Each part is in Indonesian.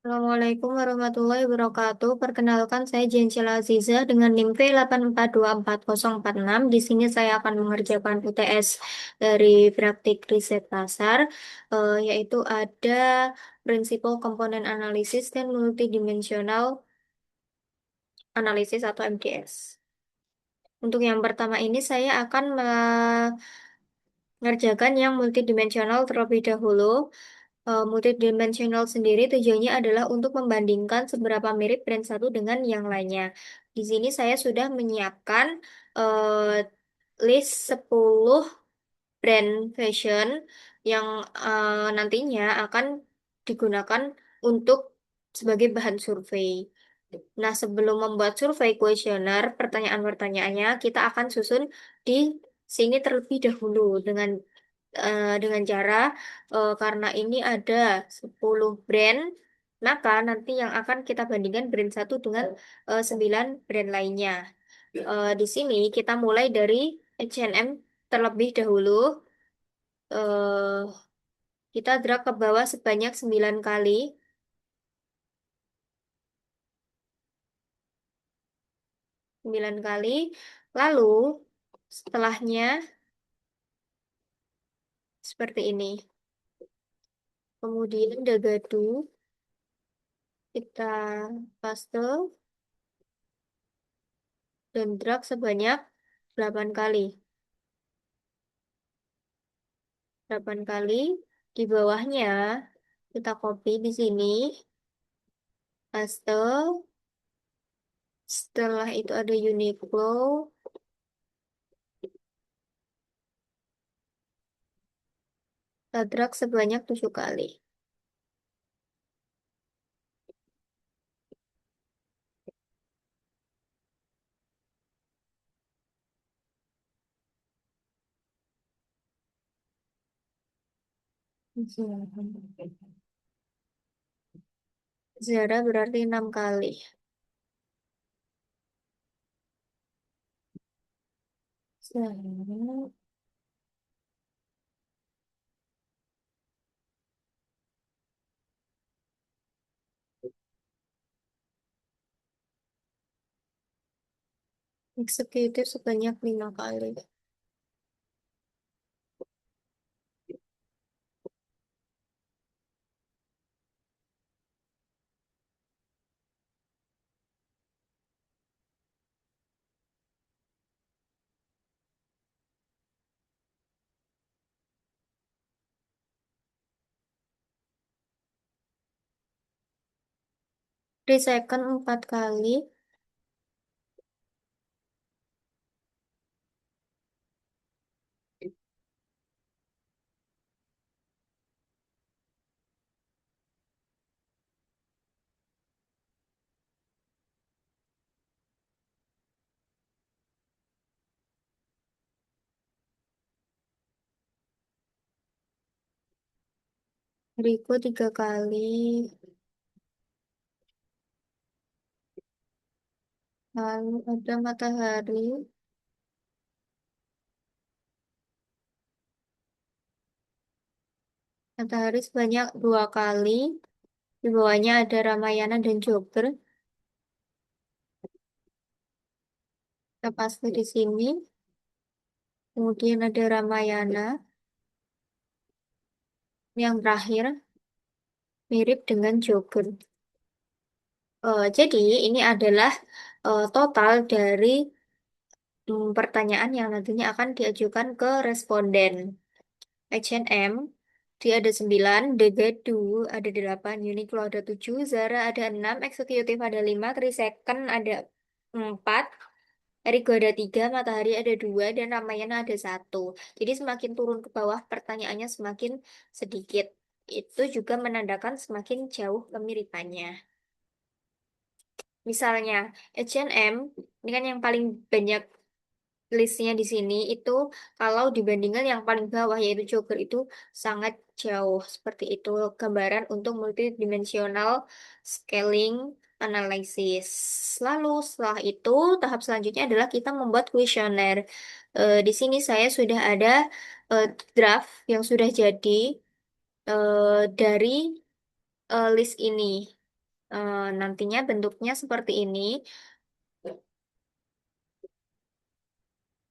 Assalamualaikum warahmatullahi wabarakatuh. Perkenalkan, saya Jencila Aziza dengan NIM P8424046. Di sini saya akan mengerjakan UTS dari praktik riset pasar, yaitu ada prinsipal komponen analisis dan multidimensional analisis atau MDS. Untuk yang pertama ini saya akan mengerjakan yang multidimensional terlebih dahulu. Multidimensional sendiri tujuannya adalah untuk membandingkan seberapa mirip brand satu dengan yang lainnya. Di sini saya sudah menyiapkan list 10 brand fashion yang nantinya akan digunakan untuk sebagai bahan survei. Nah, sebelum membuat survei kuesioner, pertanyaan-pertanyaannya kita akan susun di sini terlebih dahulu dengan cara karena ini ada 10 brand, maka nanti yang akan kita bandingkan brand satu dengan 9 brand lainnya. Di sini kita mulai dari H&M terlebih dahulu. eh kita drag ke bawah sebanyak 9 kali, 9 kali. Lalu setelahnya seperti ini. Kemudian dagadu kita paste dan drag sebanyak 8 kali. 8 kali. Di bawahnya kita copy di sini, paste. Setelah itu ada Uniqlo, kita drag sebanyak 7 kali. Zara berarti 6 kali. Zara, eksekutif sebanyak 5 kali. Resecond 4 kali. Riko 3 kali. Lalu ada matahari. Matahari sebanyak 2 kali. Di bawahnya ada Ramayana dan Jogger. Kita paste di sini. Kemudian ada Ramayana. Yang terakhir mirip dengan Jogger. Jadi ini adalah total dari pertanyaan yang nantinya akan diajukan ke responden. H&M, dia ada 9, Degadu ada 8, Uniqlo ada 7, Zara ada 6, Eksekutif ada 5, 3 Second ada 4, Erigo ada 3, Matahari ada 2, dan Ramayana ada 1. Jadi semakin turun ke bawah pertanyaannya semakin sedikit. Itu juga menandakan semakin jauh kemiripannya. Misalnya H&M, ini kan yang paling banyak listnya di sini itu kalau dibandingkan yang paling bawah yaitu Joker itu sangat jauh. Seperti itu gambaran untuk multidimensional scaling analysis. Lalu setelah itu tahap selanjutnya adalah kita membuat kuesioner. Di sini saya sudah ada eh, draft yang sudah jadi dari list ini. Nantinya bentuknya seperti ini.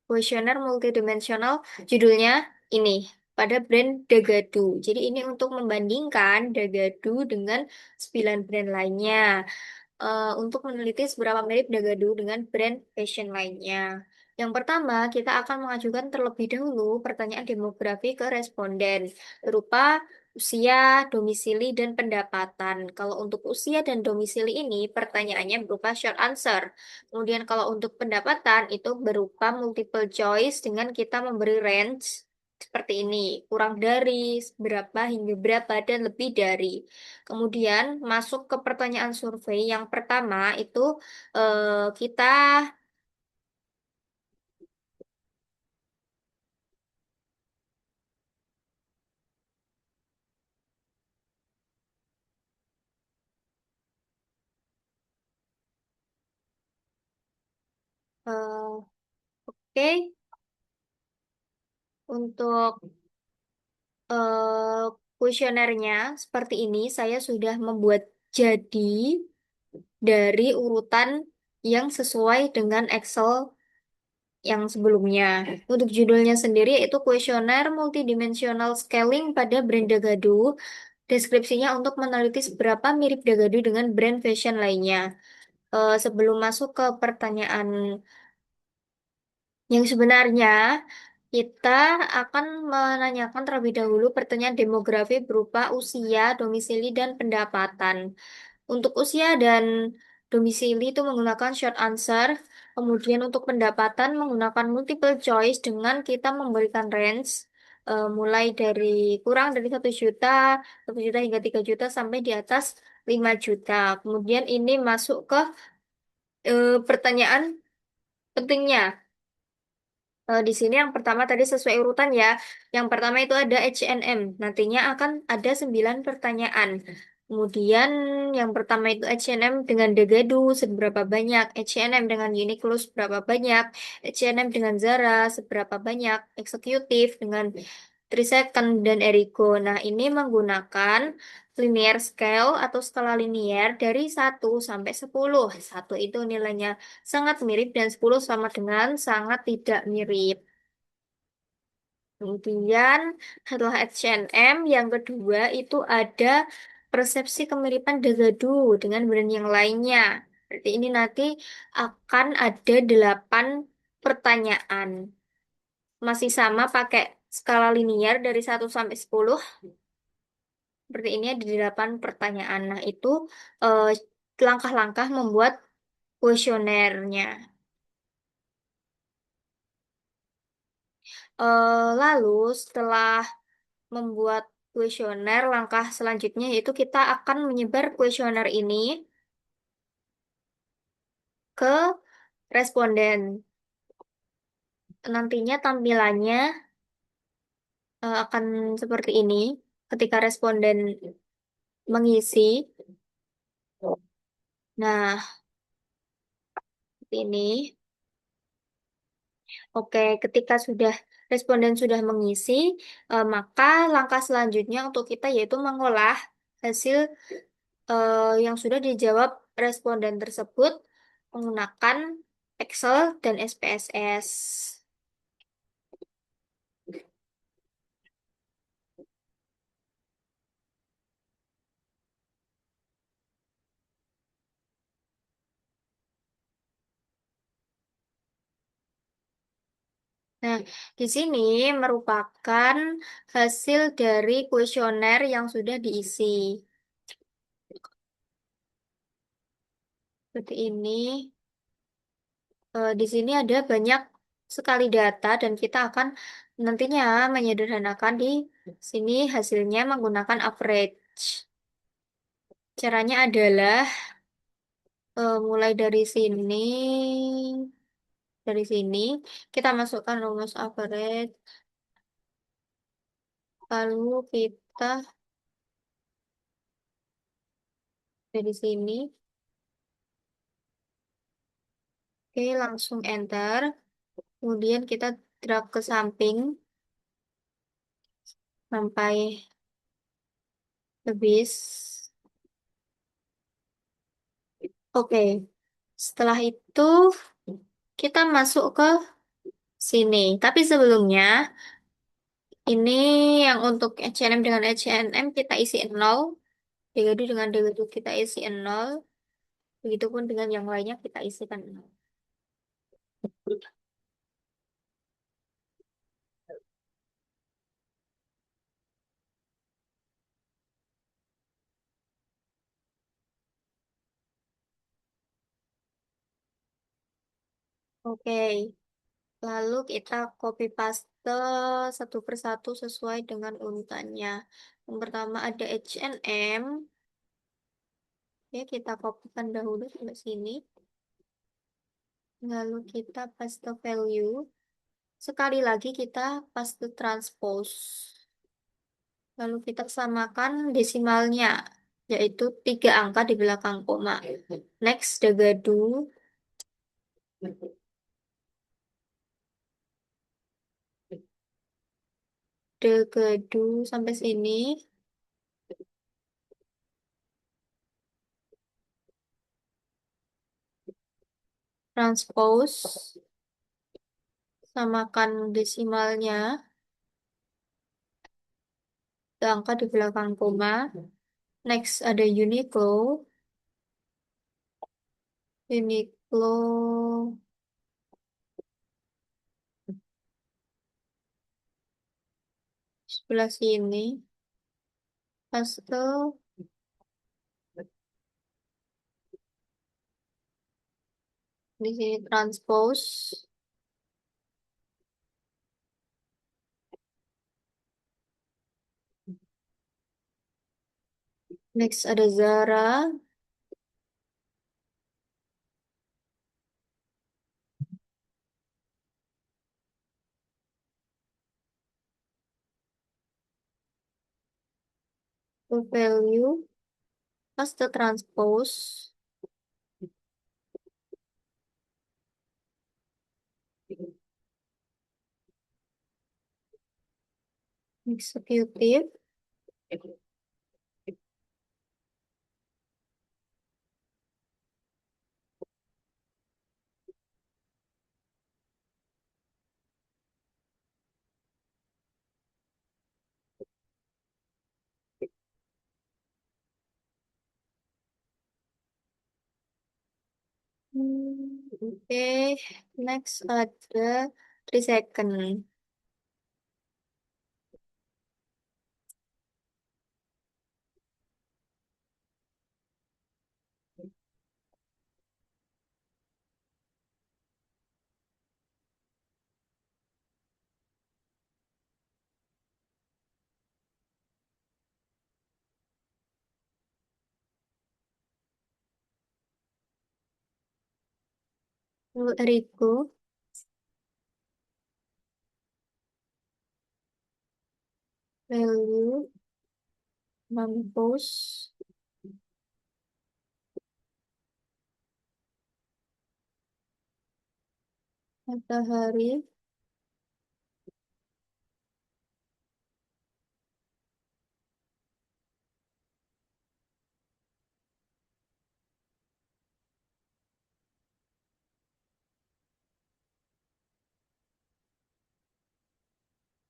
Kuesioner multidimensional, judulnya ini, pada brand Dagadu. Jadi ini untuk membandingkan Dagadu dengan 9 brand lainnya. Untuk meneliti seberapa mirip Dagadu dengan brand fashion lainnya. Yang pertama, kita akan mengajukan terlebih dahulu pertanyaan demografi ke responden berupa usia, domisili, dan pendapatan. Kalau untuk usia dan domisili ini, pertanyaannya berupa short answer. Kemudian kalau untuk pendapatan itu berupa multiple choice dengan kita memberi range seperti ini, kurang dari, berapa hingga berapa, dan lebih dari. Kemudian masuk ke pertanyaan survei yang pertama itu kita oke untuk kuesionernya seperti ini saya sudah membuat jadi dari urutan yang sesuai dengan Excel yang sebelumnya. Untuk judulnya sendiri yaitu kuesioner multidimensional scaling pada brand Dagadu. Deskripsinya untuk meneliti seberapa mirip Dagadu dengan brand fashion lainnya. Sebelum masuk ke pertanyaan yang sebenarnya, kita akan menanyakan terlebih dahulu pertanyaan demografi berupa usia, domisili, dan pendapatan. Untuk usia dan domisili itu menggunakan short answer. Kemudian untuk pendapatan menggunakan multiple choice dengan kita memberikan range mulai dari kurang dari 1 juta, 1 juta hingga 3 juta sampai di atas 5 juta. Kemudian ini masuk ke pertanyaan pentingnya. Di sini yang pertama tadi sesuai urutan ya. Yang pertama itu ada H&M. Nantinya akan ada 9 pertanyaan. Kemudian yang pertama itu H&M dengan Degadu seberapa banyak, H&M dengan Uniqlo seberapa banyak, H&M dengan Zara seberapa banyak, eksekutif dengan 3 Second dan Erigo. Nah, ini menggunakan linear scale atau skala linier dari 1 sampai 10. Satu itu nilainya sangat mirip dan 10 sama dengan sangat tidak mirip. Kemudian setelah H&M yang kedua itu ada persepsi kemiripan Degadu dengan brand yang lainnya. Berarti ini nanti akan ada 8 pertanyaan. Masih sama pakai skala linier dari 1 sampai 10. Seperti ini ada 8 pertanyaan. Nah, itu eh, langkah-langkah membuat kuesionernya. Lalu setelah membuat kuesioner, langkah selanjutnya yaitu kita akan menyebar kuesioner ini ke responden. Nantinya tampilannya akan seperti ini ketika responden mengisi. Nah, seperti ini. Oke, ketika sudah responden sudah mengisi, maka langkah selanjutnya untuk kita yaitu mengolah hasil yang sudah dijawab responden tersebut menggunakan Excel dan SPSS. Nah, di sini merupakan hasil dari kuesioner yang sudah diisi. Seperti ini. Di sini ada banyak sekali data dan kita akan nantinya menyederhanakan di sini hasilnya menggunakan average. Caranya adalah mulai dari sini kita masukkan rumus average, lalu kita dari sini, oke langsung enter, kemudian kita drag ke samping sampai habis. Oke, setelah itu kita masuk ke sini. Tapi sebelumnya, ini yang untuk H&M dengan H&M kita isi nol, Degadu dengan Degadu kita isi nol, begitupun dengan yang lainnya kita isikan nol. Oke, lalu kita copy paste satu persatu sesuai dengan urutannya. Yang pertama ada H&M, ya kita kopikan dahulu sampai sini. Lalu kita paste value. Sekali lagi kita paste transpose. Lalu kita samakan desimalnya, yaitu 3 angka di belakang koma. Next, Degadu. Degadu sampai sini. Transpose. Samakan desimalnya, 3 angka di belakang koma. Next, ada Uniqlo. Uniqlo sebelah sini. Paste. Di sini transpose. Next, ada Zara. To value. Paste transpose. Executive. Oke, next ada 3 second. Lalu Eriko, value, mampus, matahari,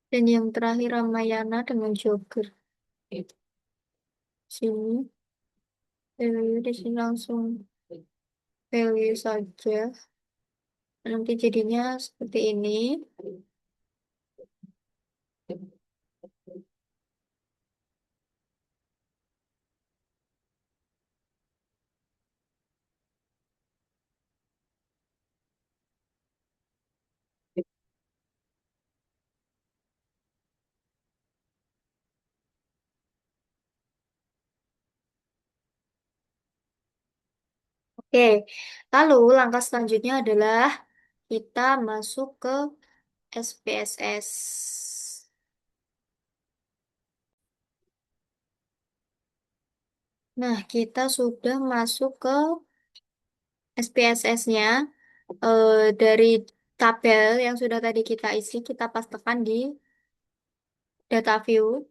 dan yang terakhir Ramayana dengan Joker. Sini, value di sini langsung value saja. Nanti jadinya seperti ini. Oke, lalu langkah selanjutnya adalah kita masuk ke SPSS. Nah, kita sudah masuk ke SPSS-nya. Dari tabel yang sudah tadi kita isi, kita pastekan di data view.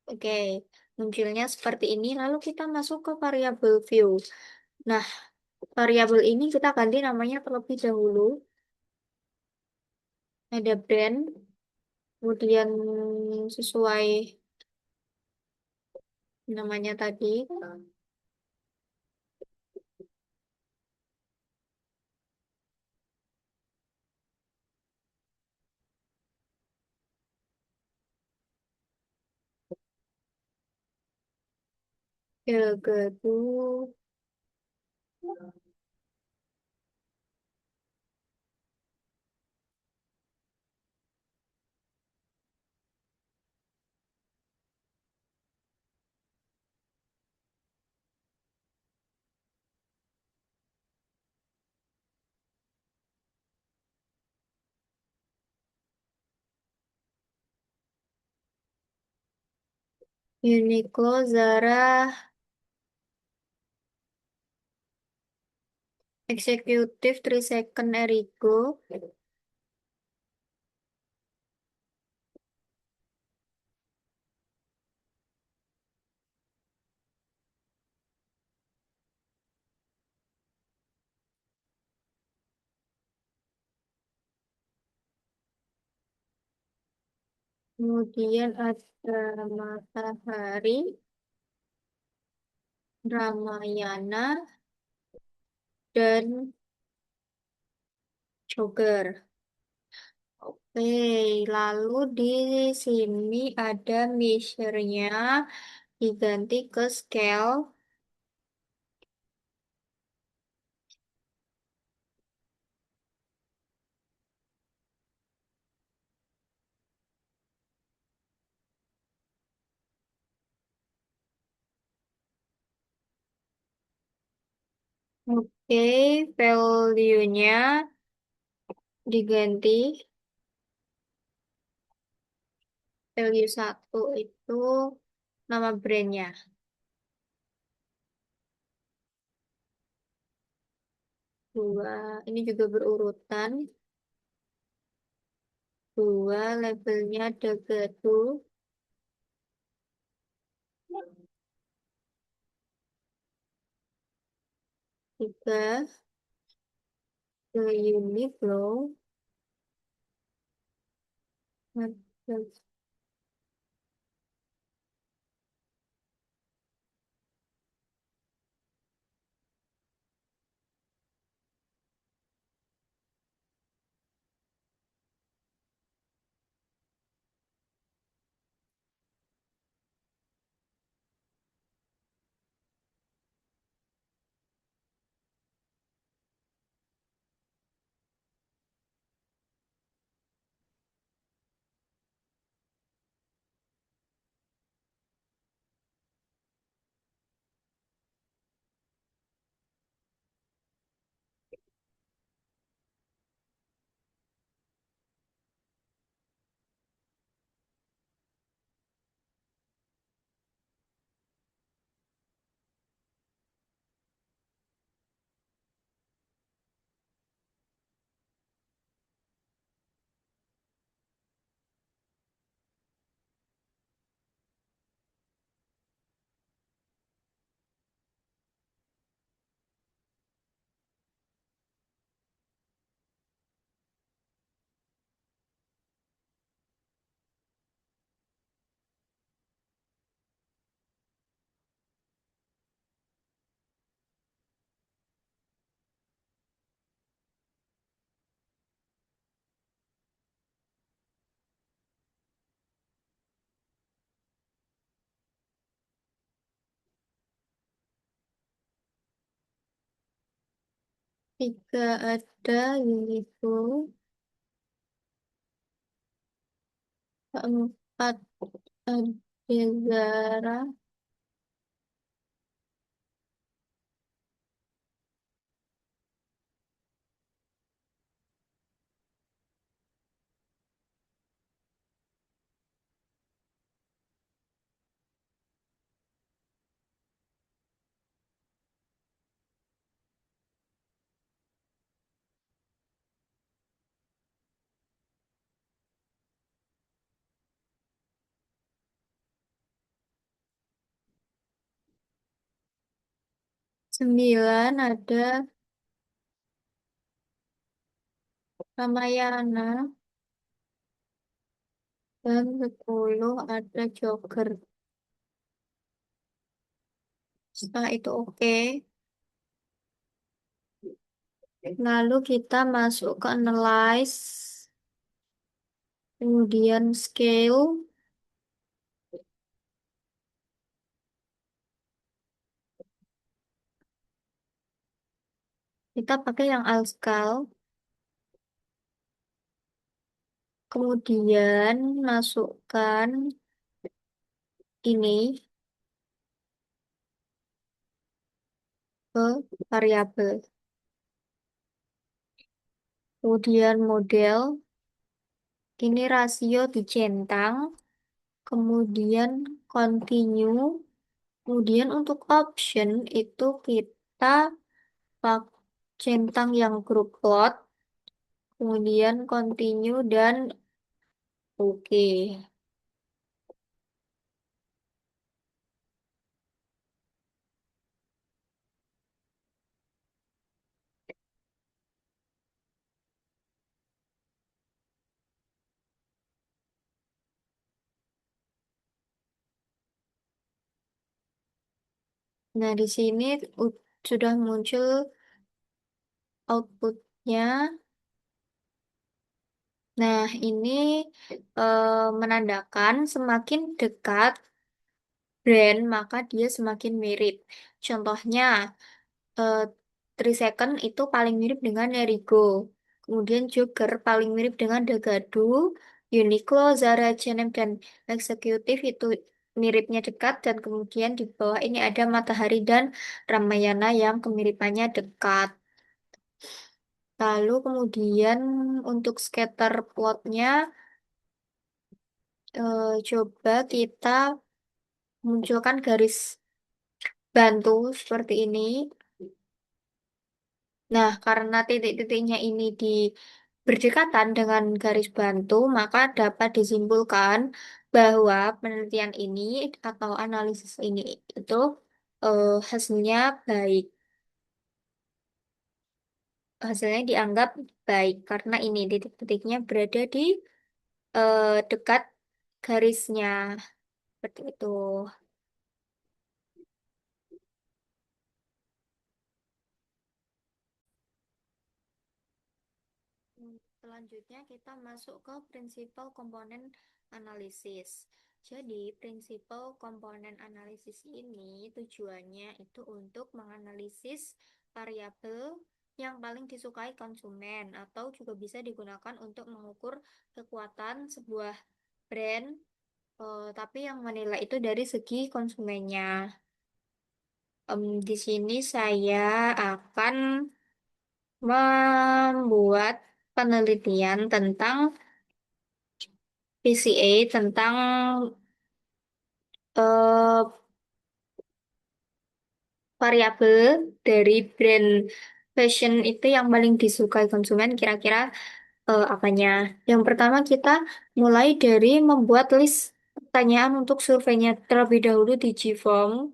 Oke. Munculnya seperti ini, lalu kita masuk ke variabel view. Nah, variabel ini kita ganti namanya terlebih dahulu. Ada brand, kemudian sesuai namanya tadi. Gelgadu, Uniqlo, Zara, Eksekutif, 3 Second, Erigo. Kemudian ada Matahari, Ramayana, dan Jogger. Oke, lalu di sini ada measure-nya diganti ke scale. Oke, value-nya diganti. Value satu itu nama brandnya. Dua, ini juga berurutan. Dua, labelnya Dagadu. Tiga, ke Uniqlo. Empat, tiga ada Uniqlo. Keempat ada Zara. Sembilan ada Ramayana, dan 10 ada Joker. Setelah itu oke. Lalu kita masuk ke analyze, kemudian scale. Kita pakai yang Alscal. Kemudian masukkan ini ke variabel. Kemudian model, ini rasio dicentang. Kemudian continue. Kemudian untuk option itu kita pakai centang yang group plot. Kemudian continue dan oke. Nah, di sini sudah muncul outputnya. Nah, ini menandakan semakin dekat brand, maka dia semakin mirip. Contohnya, eh 3 second itu paling mirip dengan Erigo. Kemudian Joker paling mirip dengan Dagadu, Uniqlo, Zara, H&M, dan Eksekutif itu miripnya dekat. Dan kemudian di bawah ini ada Matahari dan Ramayana yang kemiripannya dekat. Lalu kemudian untuk scatter plotnya, coba kita munculkan garis bantu seperti ini. Nah, karena titik-titiknya ini berdekatan dengan garis bantu, maka dapat disimpulkan bahwa penelitian ini atau analisis ini itu hasilnya baik. Hasilnya dianggap baik karena ini titik-titiknya berada di dekat garisnya. Seperti itu. Selanjutnya kita masuk ke prinsipal komponen analisis. Jadi, prinsipal komponen analisis ini tujuannya itu untuk menganalisis variabel yang paling disukai konsumen atau juga bisa digunakan untuk mengukur kekuatan sebuah brand, tapi yang menilai itu dari segi konsumennya. Di sini saya akan membuat penelitian tentang PCA tentang eh, variabel dari brand fashion itu yang paling disukai konsumen kira-kira apanya. Yang pertama kita mulai dari membuat list pertanyaan untuk surveinya terlebih dahulu di Gform.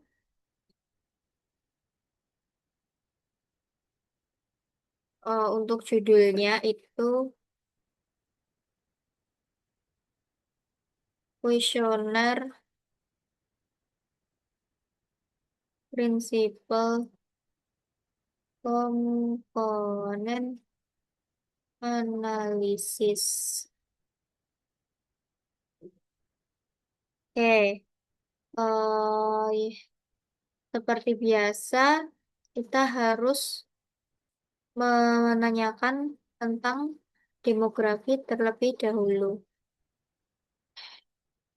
Untuk judulnya itu kuesioner prinsipal komponen analisis. Oke, seperti biasa, kita harus menanyakan tentang demografi terlebih dahulu.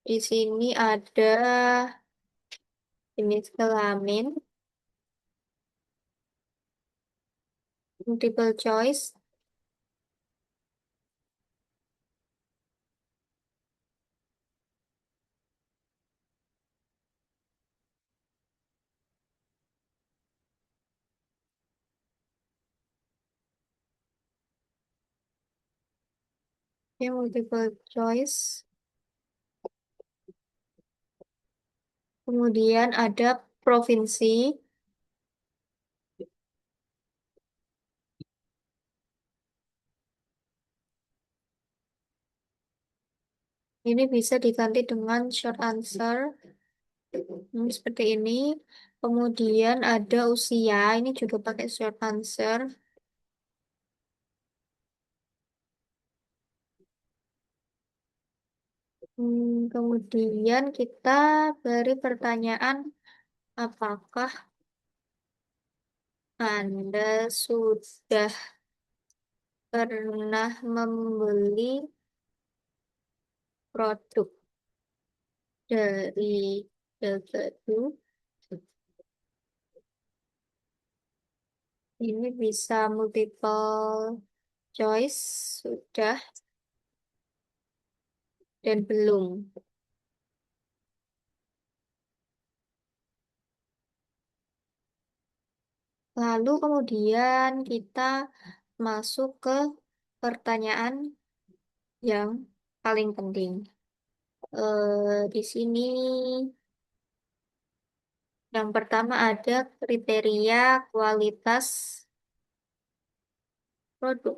Di sini ada jenis kelamin, multiple choice, multiple choice. Kemudian ada provinsi, Ini bisa diganti dengan short answer. Seperti ini. Kemudian ada usia, ini juga pakai short answer. Kemudian kita beri pertanyaan, apakah Anda sudah pernah membeli produk dari Gagadu? Ini bisa multiple choice, sudah dan belum. Lalu kemudian kita masuk ke pertanyaan yang paling penting. Di sini yang pertama ada kriteria kualitas produk.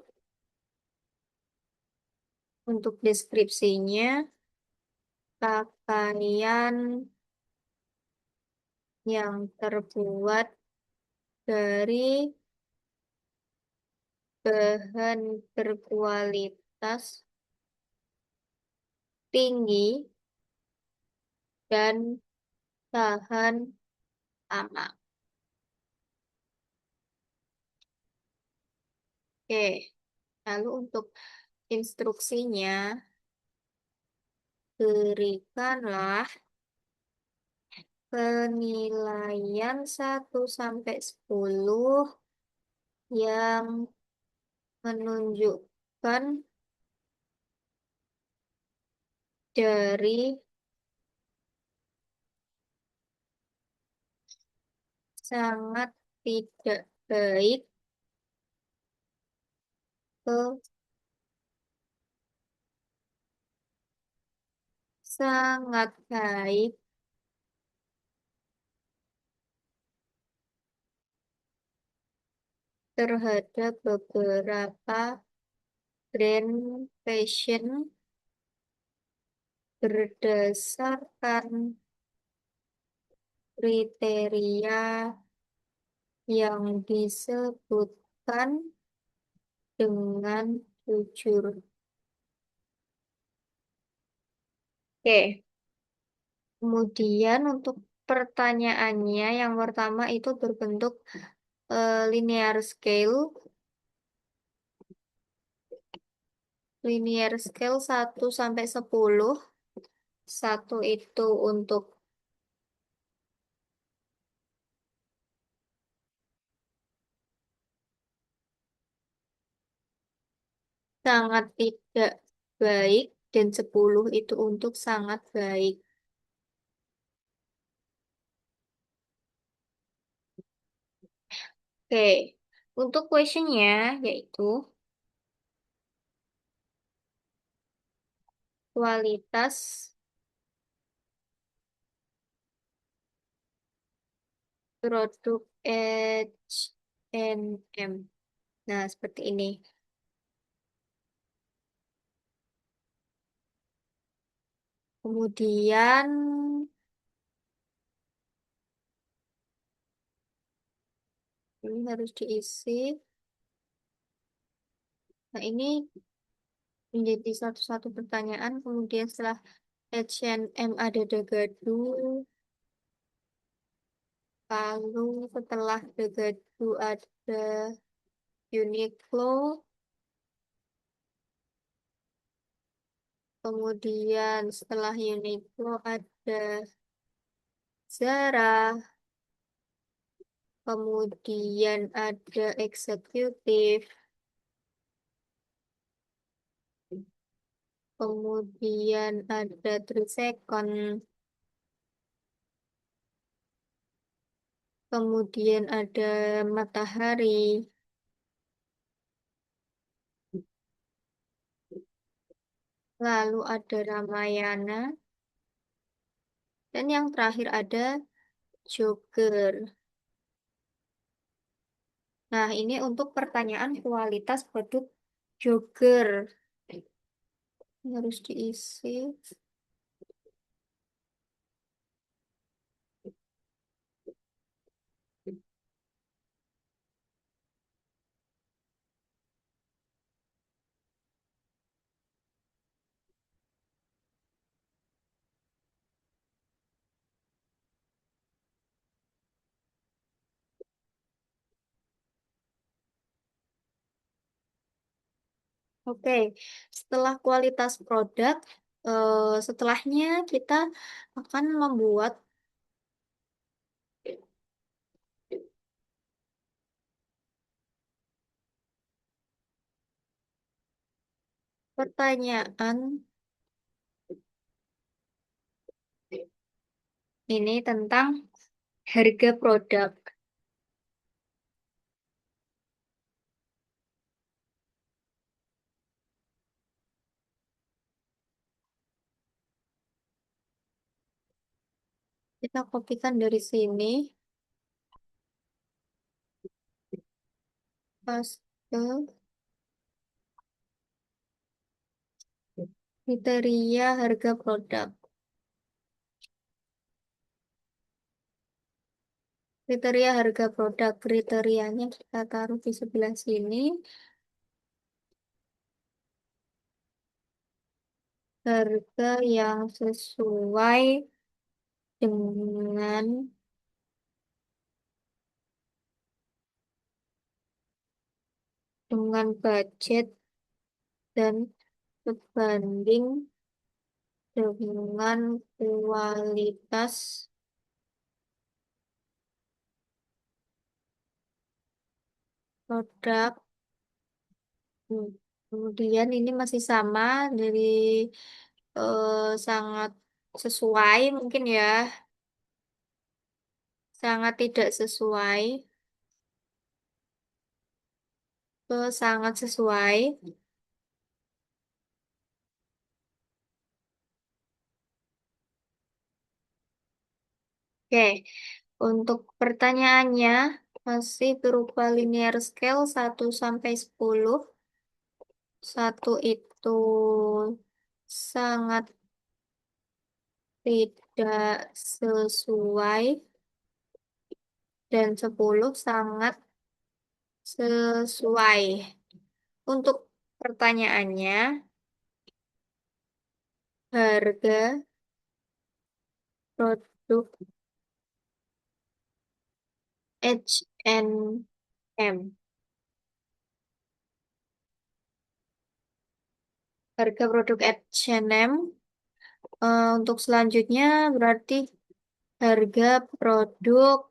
Untuk deskripsinya, pakaian yang terbuat dari bahan berkualitas tinggi dan tahan lama. Oke, lalu untuk instruksinya, berikanlah penilaian 1 sampai 10 yang menunjukkan dari sangat tidak baik ke sangat baik terhadap beberapa brand fashion berdasarkan kriteria yang disebutkan dengan jujur. Oke, kemudian untuk pertanyaannya yang pertama itu berbentuk linear scale. Linear scale 1 sampai 10. Satu itu untuk sangat tidak baik dan 10 itu untuk sangat baik. Oke, untuk questionnya yaitu kualitas produk H&M. Nah, seperti ini. Kemudian ini harus diisi. Nah, ini menjadi satu-satu pertanyaan. Kemudian setelah H&M ada Dagadu, lalu setelah Dagadu ada Uniqlo, kemudian setelah Uniqlo ada Zara, kemudian ada eksekutif, kemudian ada Three Second, kemudian ada Matahari, lalu ada Ramayana, dan yang terakhir ada Jogger. Nah, ini untuk pertanyaan kualitas produk Jogger. Ini harus diisi. Oke, setelah kualitas produk, setelahnya kita akan membuat pertanyaan ini tentang harga produk. Kita kopikan dari sini, paste kriteria harga produk. Kriteria harga produk, kriterianya kita taruh di sebelah sini. Harga yang sesuai dengan budget dan sebanding dengan kualitas produk. Hmm, Kemudian ini masih sama dari sangat sesuai mungkin ya, sangat tidak sesuai ke sangat sesuai. Oke, untuk pertanyaannya masih berupa linear scale 1 sampai 10. Satu itu sangat tidak sesuai dan 10 sangat sesuai. Untuk pertanyaannya, harga produk H&M. Harga produk H&M. Untuk selanjutnya berarti harga produk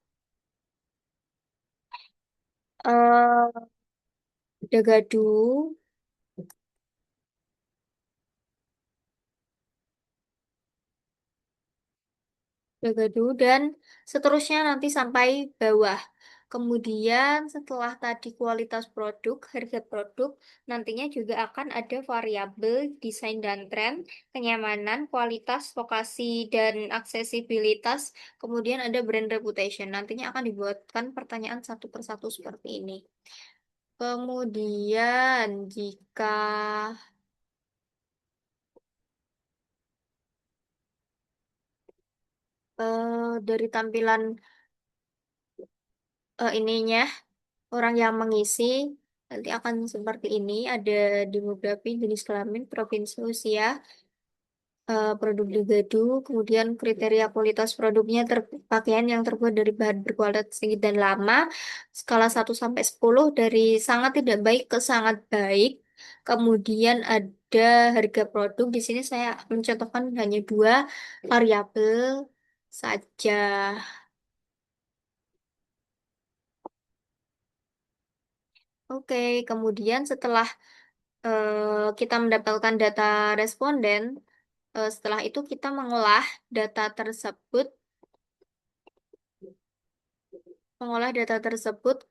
eh Dagadu, Dagadu dan seterusnya nanti sampai bawah. Kemudian setelah tadi kualitas produk, harga produk, nantinya juga akan ada variabel desain dan tren, kenyamanan, kualitas, lokasi, dan aksesibilitas. Kemudian ada brand reputation. Nantinya akan dibuatkan pertanyaan satu persatu seperti ini. Kemudian jika dari tampilan ininya orang yang mengisi nanti akan seperti ini. Ada demografi, jenis kelamin, provinsi, usia, produk digadu, kemudian kriteria kualitas produknya pakaian yang terbuat dari bahan berkualitas tinggi dan lama, skala 1 sampai 10 dari sangat tidak baik ke sangat baik. Kemudian ada harga produk. Di sini saya mencontohkan hanya dua variabel saja. Oke, kemudian setelah kita mendapatkan data responden, setelah itu kita mengolah data tersebut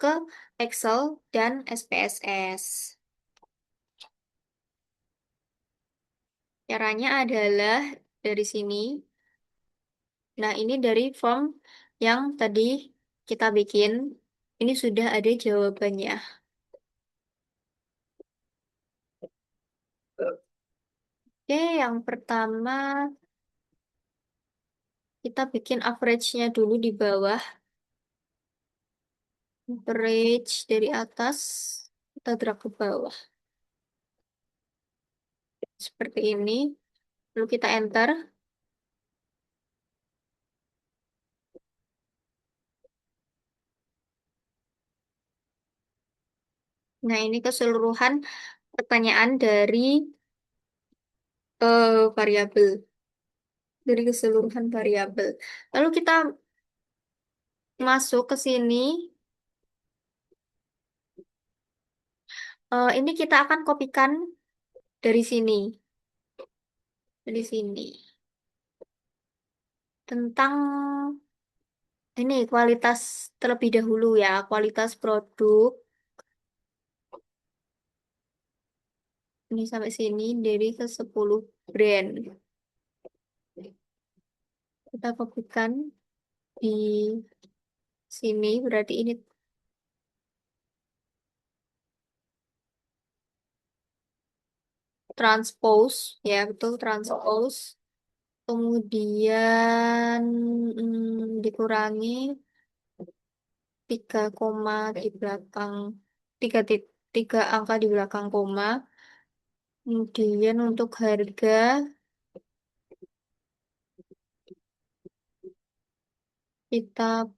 ke Excel dan SPSS. Caranya adalah dari sini. Nah, ini dari form yang tadi kita bikin. Ini sudah ada jawabannya. Oke, yang pertama kita bikin average-nya dulu di bawah. Average dari atas, kita drag ke bawah. Seperti ini. Lalu kita enter. Nah, ini keseluruhan pertanyaan variabel, dari keseluruhan variabel. Lalu kita masuk ke sini. Ini kita akan kopikan dari sini, dari sini. Tentang ini kualitas terlebih dahulu ya, kualitas produk. Ini sampai sini dari ke 10 brand. Kita kopikan di sini, berarti ini transpose, ya betul transpose. Kemudian dikurangi 3 koma di belakang, 3 angka di belakang koma. Kemudian untuk harga kita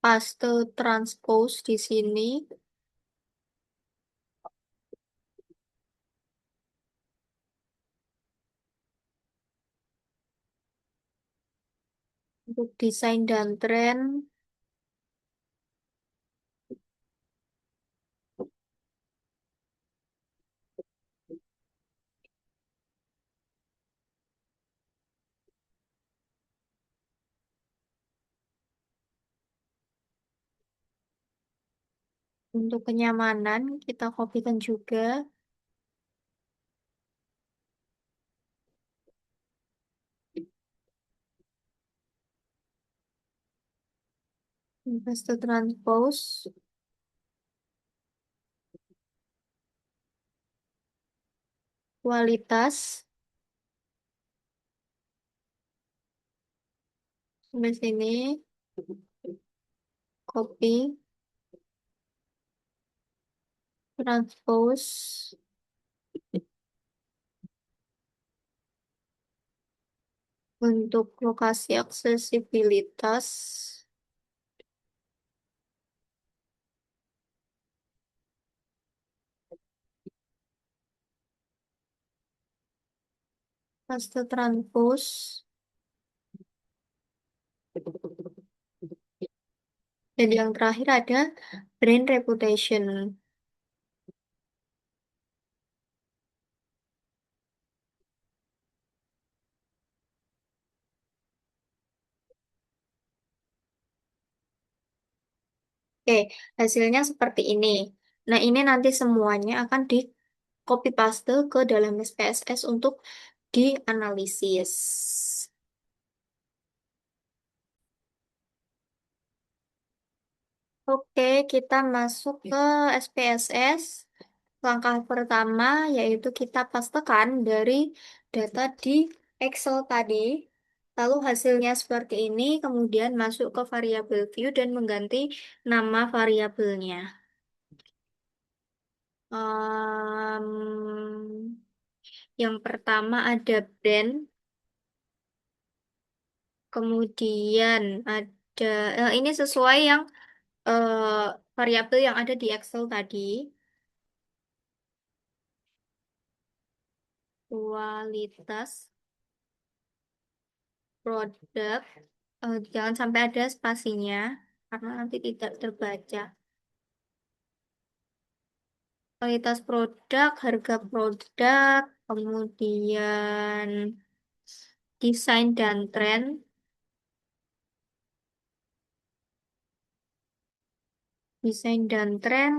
paste transpose di sini. Untuk desain dan tren, untuk kenyamanan kita kopikan juga. Paste transpose, kualitas, sampai sini, copy, transpose, untuk lokasi aksesibilitas, paste transpose, dan yang terakhir ada brand reputation. Oke, hasilnya seperti ini. Nah, ini nanti semuanya akan di copy paste ke dalam SPSS untuk dianalisis. Oke, kita masuk ke SPSS. Langkah pertama yaitu kita pastekan dari data di Excel tadi. Lalu hasilnya seperti ini, kemudian masuk ke variabel view dan mengganti nama variabelnya. Yang pertama ada brand, kemudian ada ini sesuai yang eh, variabel yang ada di Excel tadi. Kualitas produk, jangan sampai ada spasinya karena nanti tidak terbaca. Kualitas produk, harga produk, kemudian desain dan tren,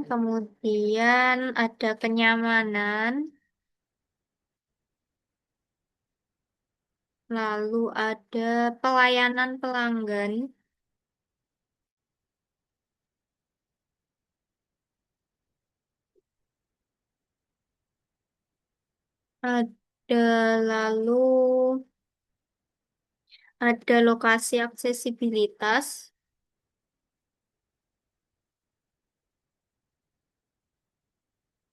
kemudian ada kenyamanan, lalu ada pelayanan pelanggan, ada lalu ada lokasi aksesibilitas,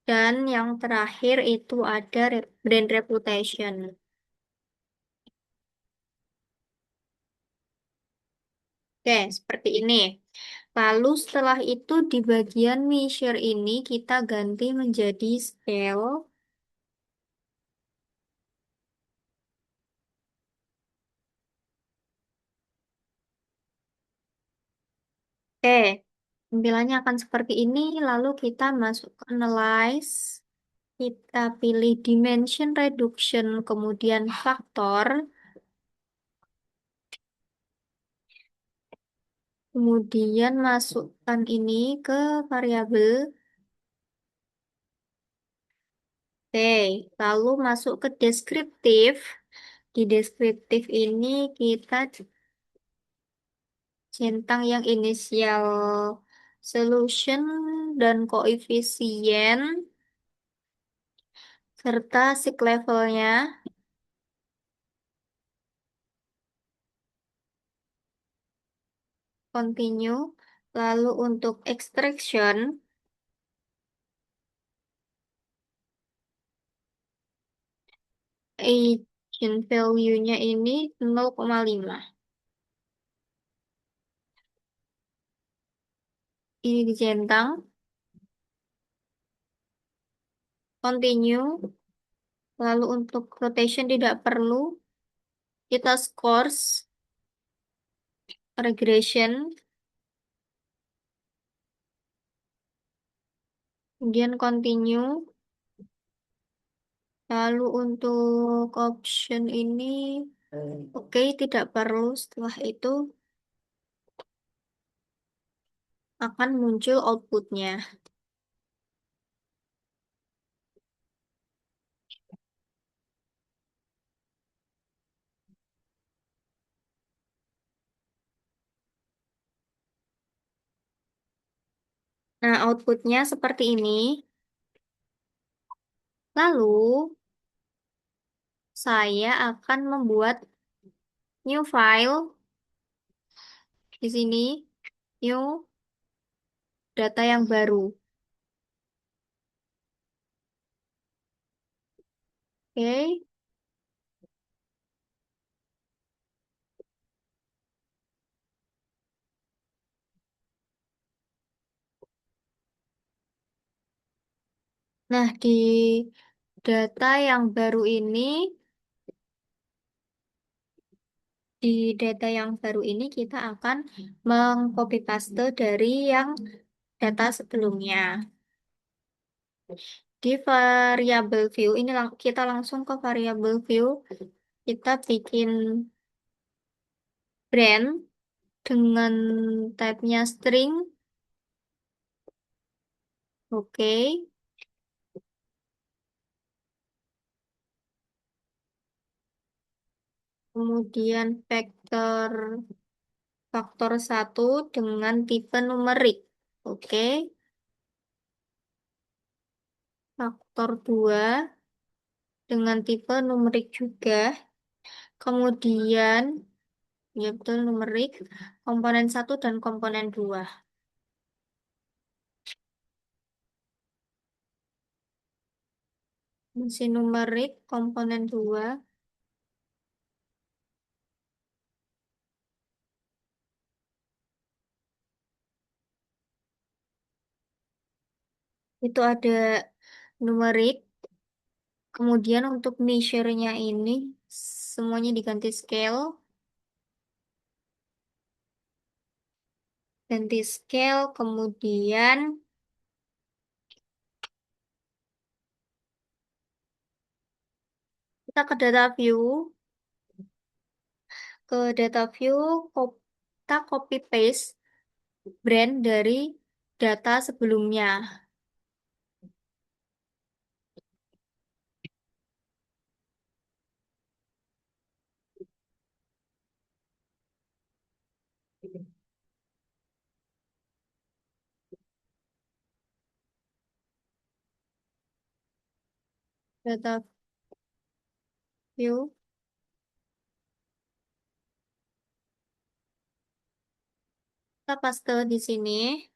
dan yang terakhir itu ada brand reputation. Oke, seperti ini. Lalu setelah itu di bagian measure ini kita ganti menjadi scale. Oke, tampilannya akan seperti ini. Lalu kita masuk ke analyze. Kita pilih dimension reduction, kemudian faktor. Kemudian masukkan ini ke variabel. Oke, lalu masuk ke deskriptif. Di deskriptif ini kita centang yang inisial solution dan koefisien serta sig levelnya, continue. Lalu untuk extraction, agent value-nya ini 0,5. Ini dicentang, continue. Lalu untuk rotation tidak perlu, kita scores regression, kemudian continue. Lalu untuk option ini, oke, tidak perlu. Setelah itu akan muncul outputnya. Nah, outputnya seperti ini. Lalu, saya akan membuat new file di sini, new data yang baru. Oke. Nah, di data yang baru ini, di data yang baru ini kita akan mengcopy paste dari yang data sebelumnya. Di variabel view ini kita langsung ke variabel view. Kita bikin brand dengan type-nya string. Oke. Kemudian vektor faktor 1 dengan tipe numerik. Oke. Faktor 2 dengan tipe numerik juga. Kemudian, ya betul numerik, komponen 1 dan komponen 2. Masih numerik, komponen 2. Itu ada numerik. Kemudian untuk measure-nya ini, semuanya diganti scale. Ganti scale, kemudian kita ke data view. Ke data view, kita copy paste brand dari data sebelumnya. Data view, kita paste di sini.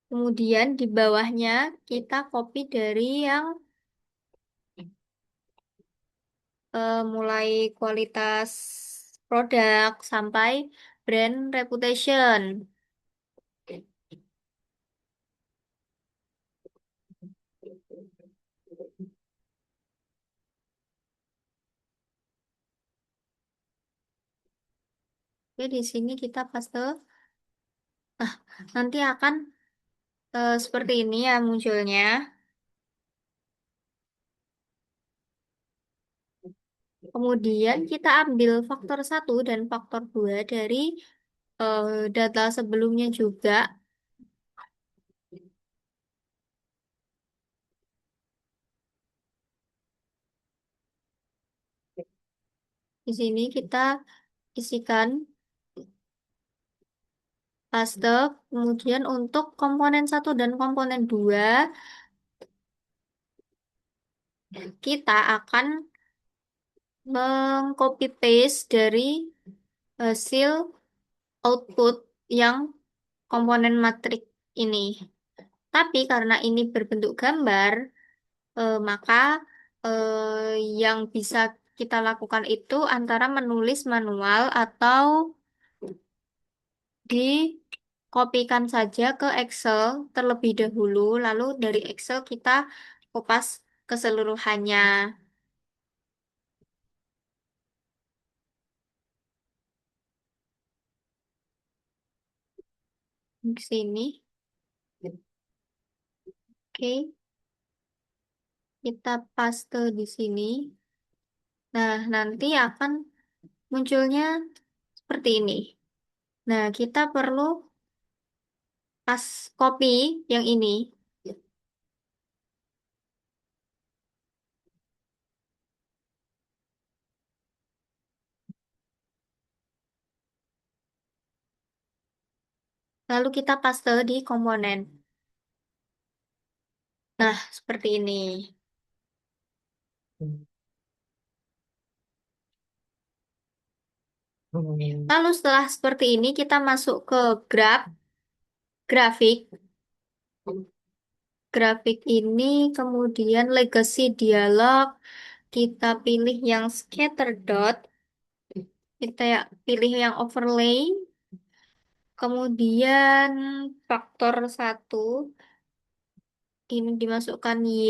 Kemudian di bawahnya kita copy dari yang mulai kualitas produk sampai brand reputation. Oke, di sini kita paste. Nah, nanti akan seperti ini ya munculnya. Kemudian kita ambil faktor satu dan faktor 2 dari data sebelumnya juga. Di sini kita isikan paste. Kemudian untuk komponen satu dan komponen 2 kita akan mengcopy paste dari hasil output yang komponen matrik ini. Tapi karena ini berbentuk gambar, maka yang bisa kita lakukan itu antara menulis manual atau dikopikan saja ke Excel terlebih dahulu, lalu dari Excel kita kopas keseluruhannya. Di sini, oke, kita paste di sini. Nah, nanti akan munculnya seperti ini. Nah, kita perlu pas copy yang ini, lalu kita paste di komponen. Nah, seperti ini. Lalu setelah seperti ini, kita masuk ke grafik. Grafik ini kemudian legacy dialog, kita pilih yang scatter dot, kita ya pilih yang overlay, kemudian faktor satu ini dimasukkan Y,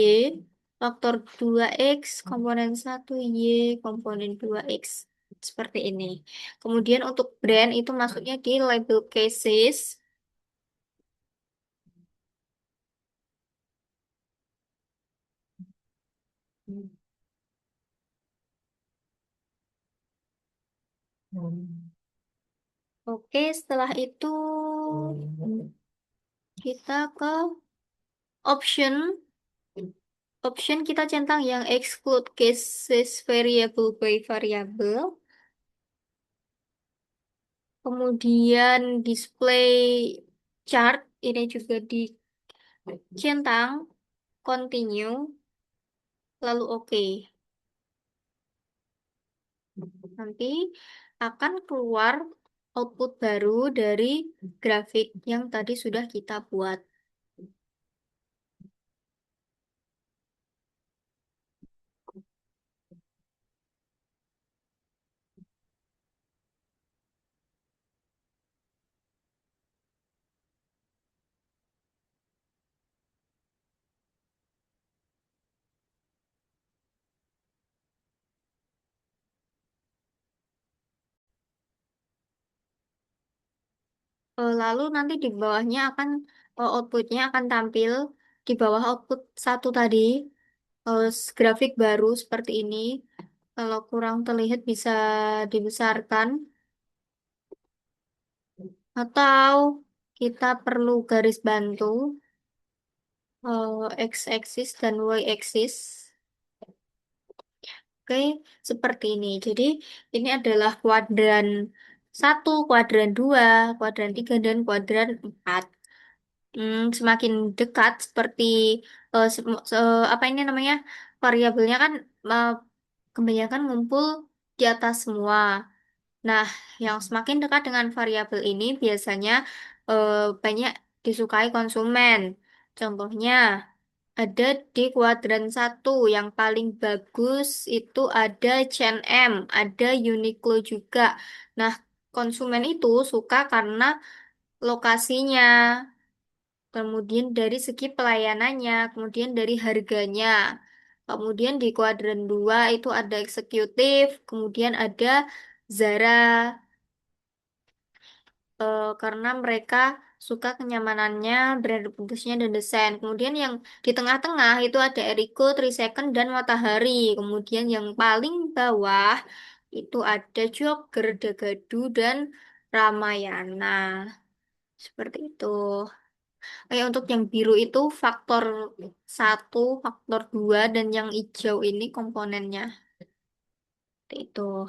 faktor 2X, komponen satu Y, komponen 2X. Seperti ini. Kemudian untuk brand itu masuknya di label cases. Oke, setelah itu kita ke option. Option kita centang yang exclude cases variable by variable. Kemudian display chart ini juga dicentang continue lalu oke. Nanti akan keluar output baru dari grafik yang tadi sudah kita buat. Lalu nanti di bawahnya akan outputnya akan tampil di bawah output satu tadi grafik baru seperti ini. Kalau kurang terlihat bisa dibesarkan atau kita perlu garis bantu x-axis dan y-axis. Oke, seperti ini. Jadi ini adalah kuadran satu, kuadran 2, kuadran 3, dan kuadran 4. Semakin dekat seperti apa ini namanya variabelnya kan eh, kebanyakan ngumpul di atas semua. Nah, yang semakin dekat dengan variabel ini biasanya eh, banyak disukai konsumen. Contohnya ada di kuadran satu yang paling bagus itu ada H&M, ada Uniqlo juga. Nah, konsumen itu suka karena lokasinya, kemudian dari segi pelayanannya, kemudian dari harganya. Kemudian di kuadran 2 itu ada eksekutif, kemudian ada Zara. karena mereka suka kenyamanannya, brand reputasinya dan desain. Kemudian yang di tengah-tengah itu ada Eriko, Three Second dan Matahari. Kemudian yang paling bawah itu ada Jogger, Dagadu dan Ramayana. Seperti itu. Untuk yang biru itu faktor satu, faktor dua, dan yang hijau ini komponennya. Seperti itu.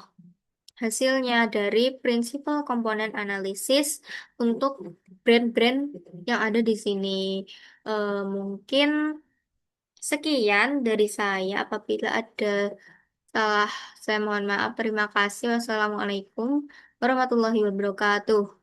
Hasilnya dari prinsipal komponen analisis untuk brand-brand yang ada di sini. Mungkin sekian dari saya. Apabila ada salah, saya mohon maaf. Terima kasih. Wassalamualaikum warahmatullahi wabarakatuh.